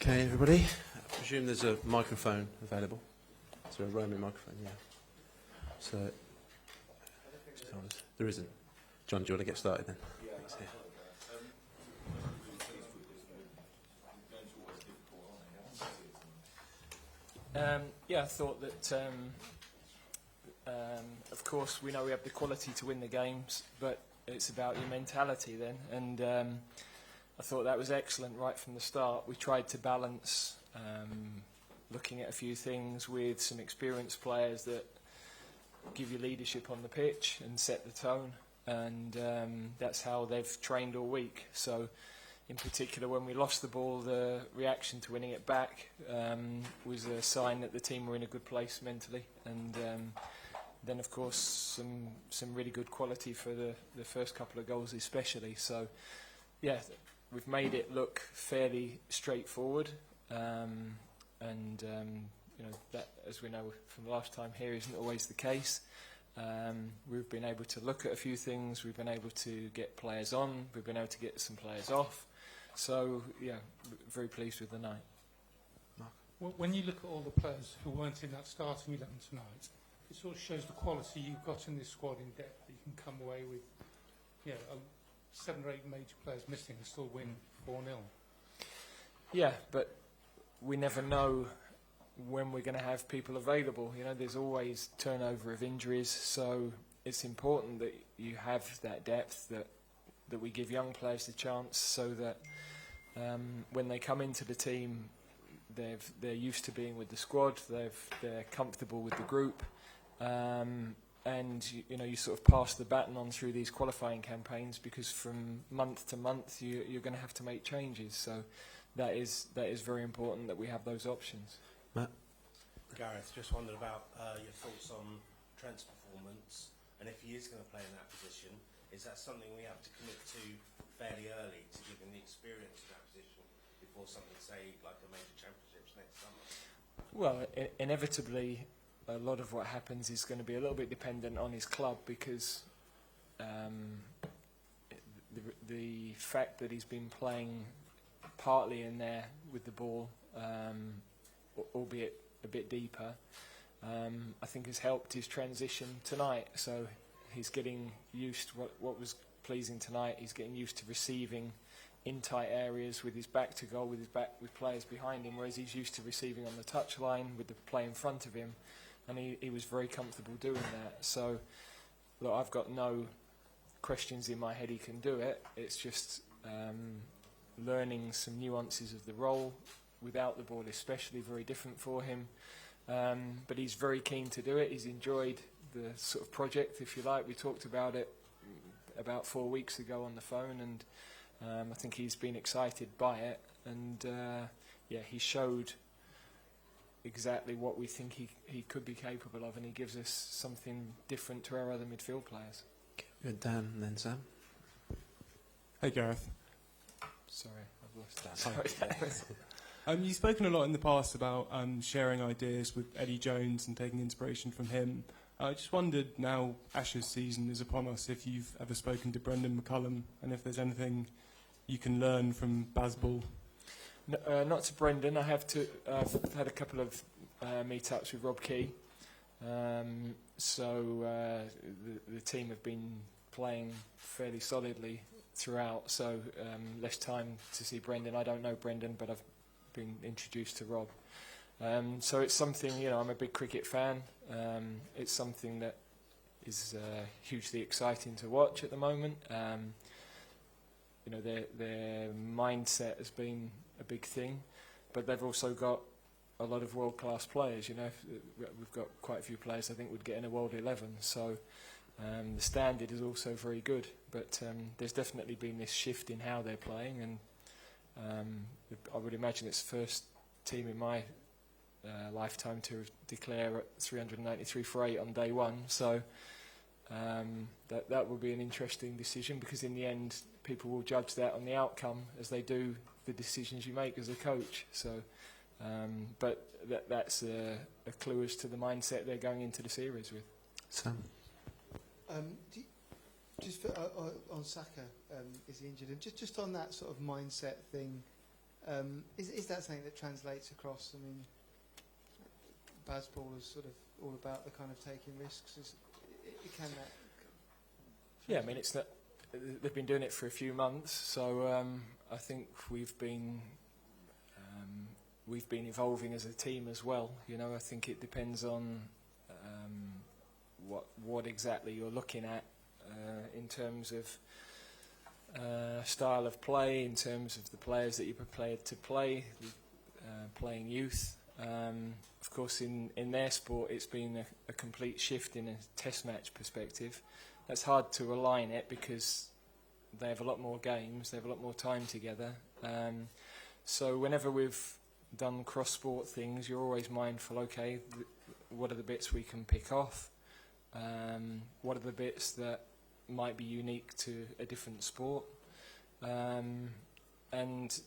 Okay, everybody. I presume there's a microphone available. Is there a roaming microphone? Yeah. So, there isn't. John, do you want to get started then? I thought that, of course, we know we have the quality to win the games, but it's about your mentality then. And I thought that was excellent right from the start. We tried to balance looking at a few things with some experienced players that give you leadership on the pitch and set the tone. And that's how they've trained all week. So, in particular, when we lost the ball, the reaction to winning it back was a sign that the team were in a good place mentally. And then, of course, some really good quality for the first couple of goals especially. So, yeah, we've made it look fairly straightforward. That, as we know from the last time here, isn't always the case. We've been able to look at a few things. We've been able to get players on. We've been able to get some players off. So, yeah, very pleased with the night. Mark? When you look at all the players who weren't in that starting 11 tonight, it sort of shows the quality you've got in this squad in depth, that you can come away with 7 or 8 major players missing and still win 4-0. Yeah, but we never know when we're going to have people available. You know, there's always turnover of injuries, so it's important that you have that depth, that we give young players the chance, so that when they come into the team, they're used to being with the squad, they're comfortable with the group, and you sort of pass the baton on through these qualifying campaigns, because from month to month you're going to have to make changes. So that is very important that we have those options. Matt? Gareth, just wondered about your thoughts on Trent's performance, and if he is going to play in that position, is that something we have to commit to fairly early to give him the experience in that position before something, say, like a major championships next summer? Well, inevitably, a lot of what happens is going to be a little bit dependent on his club, because the fact that he's been playing partly in there with the ball, albeit a bit deeper, I think has helped his transition tonight. So he's getting used to what was pleasing tonight. He's getting used to receiving in tight areas with his back to goal, with players behind him, whereas he's used to receiving on the touchline with the play in front of him, and he was very comfortable doing that. So, look, I've got no questions in my head he can do it. It's just learning some nuances of the role without the ball, especially, very different for him. But he's very keen to do it. He's enjoyed the sort of project, if you like. We talked about it about 4 weeks ago on the phone, and I think he's been excited by it. And he showed exactly what we think he could be capable of, and he gives us something different to our other midfield players. Good, Dan, and then Sam. Hey, Gareth. Sorry, I've lost Dan. You've spoken a lot in the past about sharing ideas with Eddie Jones and taking inspiration from him. I just wondered, now Ashes season is upon us, if you've ever spoken to Brendan McCullum, and if there's anything you can learn from Bazball. No, not to Brendan. I've had a couple of meetups with Rob Key. The team have been playing fairly solidly throughout, so less time to see Brendan. I don't know Brendan, but I've been introduced to Rob. So it's something, I'm a big cricket fan. It's something that is hugely exciting to watch at the moment. Their mindset has been a big thing, but they've also got a lot of world-class players. We've got quite a few players I think would get in a World 11. So the standard is also very good, but there's definitely been this shift in how they're playing, and I would imagine it's the first team in my lifetime to declare 393 for 8 on day one. So that will be an interesting decision, because in the end people will judge that on the outcome as they do the decisions you make as a coach. So, but that's a clue as to the mindset they're going into the series with. Sam? Just on Saka, is he injured? And just on that sort of mindset thing, Is that something that translates across? I mean, Bazball is sort of all about the kind of taking risks. Can that? Yeah, I mean, it's not. They've been doing it for a few months, so I think we've been evolving as a team as well. You know, I think it depends on what exactly you're looking at in terms of style of play, in terms of the players that you're prepared to play, playing youth. Of course, in their sport, it's been a complete shift in a test match perspective. That's hard to align it because they have a lot more games, they have a lot more time together. So whenever we've done cross-sport things, you're always mindful, okay, what are the bits we can pick off? What are the bits that might be unique to a different sport? And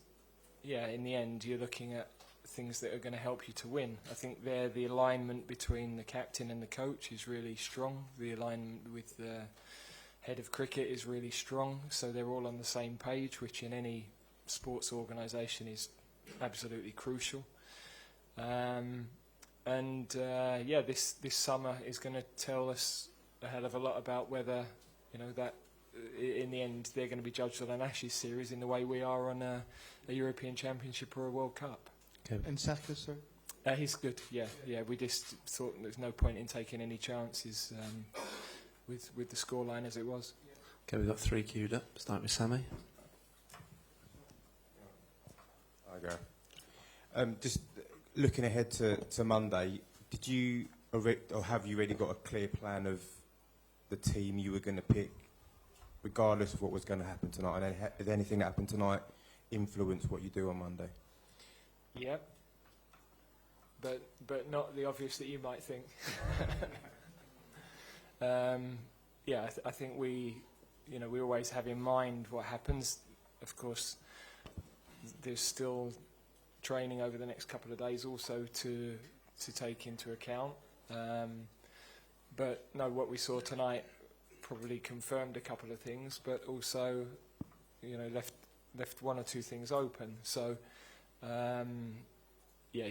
yeah, in the end, you're looking at things that are going to help you to win. I think the alignment between the captain and the coach is really strong. The alignment with the head of cricket is really strong. So they're all on the same page, which in any sports organisation is absolutely crucial. Yeah, this summer is going to tell us a hell of a lot about whether, you know, that in the end they're going to be judged on an Ashes series in the way we are on a European Championship or a World Cup. Okay. And Saka, sorry? He's good, yeah. We just thought there's no point in taking any chances with the scoreline as it was. Okay, we've got 3 queued up. Start with Sammy. Hi, Gareth. Just looking ahead to Monday, did you or have you already got a clear plan of the team you were going to pick, regardless of what was going to happen tonight? And did anything that happened tonight influence what you do on Monday? Yep. But not the obvious that you might think. Yeah, I think we always have in mind what happens. Of course, there's still training over the next couple of days also to take into account. But no, what we saw tonight probably confirmed a couple of things, but also, you know, left one or two things open. So. Yeah,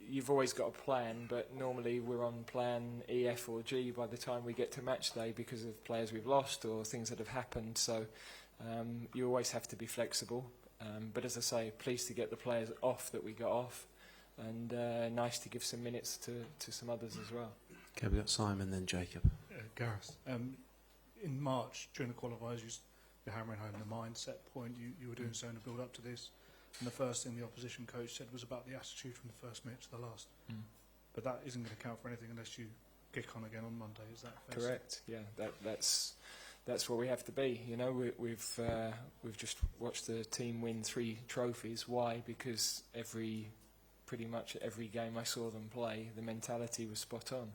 you've always got a plan, but normally we're on plan E, F or G by the time we get to match day because of players we've lost or things that have happened. So you always have to be flexible. But as I say, pleased to get the players off that we got off, and nice to give some minutes to some others as well. Okay, we've got Simon, then Jacob. Gareth, in March, during the qualifiers, you're hammering home the mindset point. You were doing so in the build-up to this. And the first thing the opposition coach said was about the attitude from the first minute to the last. But that isn't going to count for anything unless you kick on again on Monday. Is that fair? Correct. Yeah, that's where we have to be. You know, we've just watched the team win 3 trophies. Why? Because pretty much every game I saw them play, the mentality was spot on.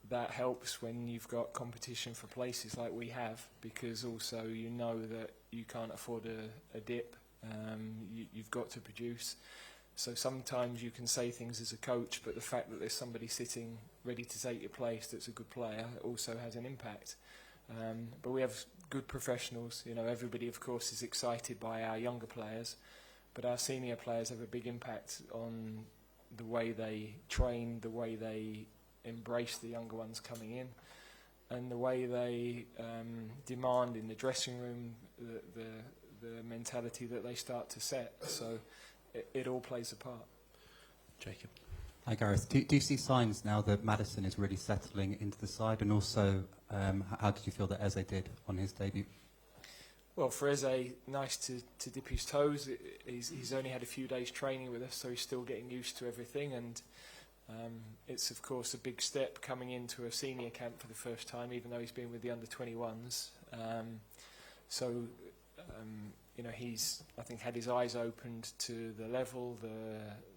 That helps when you've got competition for places like we have, because also you know that you can't afford a dip. You've got to produce. So sometimes you can say things as a coach, but the fact that there's somebody sitting ready to take your place that's a good player also has an impact. But we have good professionals. You know, everybody, of course, is excited by our younger players, but our senior players have a big impact on the way they train, the way they embrace the younger ones coming in, and the way they demand in the dressing room the mentality that they start to set. So it all plays a part. Jacob. Hi Gareth, do you see signs now that Maddison is really settling into the side, and also how did you feel that Eze did on his debut? Well, for Eze, nice to dip his toes. He's only had a few days training with us, so he's still getting used to everything, and it's of course a big step coming into a senior camp for the first time, even though he's been with the under-21s. You know, he's, I think, had his eyes opened to the level,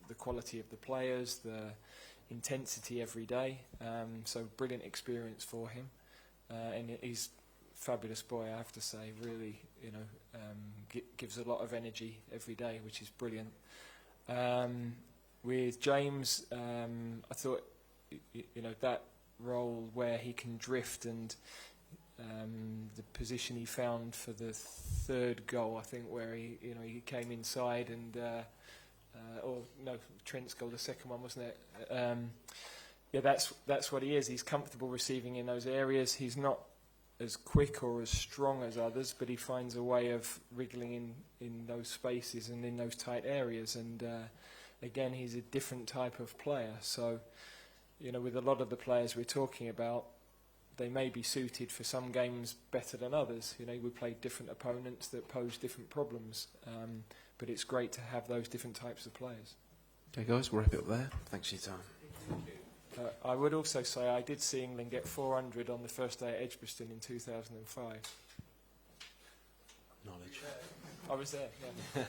the quality of the players, the intensity every day. So brilliant experience for him, and he's a fabulous boy, I have to say. Really, you know, gives a lot of energy every day, which is brilliant. With James, I thought, you know, that role where he can drift and the position he found for the third goal, I think, where he came inside and or no, Trent's goal, the second one, wasn't it? Yeah, that's what he is. He's comfortable receiving in those areas. He's not as quick or as strong as others, but he finds a way of wriggling in those spaces and in those tight areas. And again, he's a different type of player. So, with a lot of the players we're talking about, they may be suited for some games better than others. We play different opponents that pose different problems. But it's great to have those different types of players. Okay, guys, we'll wrap it up there. Thanks for your time. I would also say I did see England get 400 on the first day at Edgbaston in 2005. Knowledge. I was there, yeah.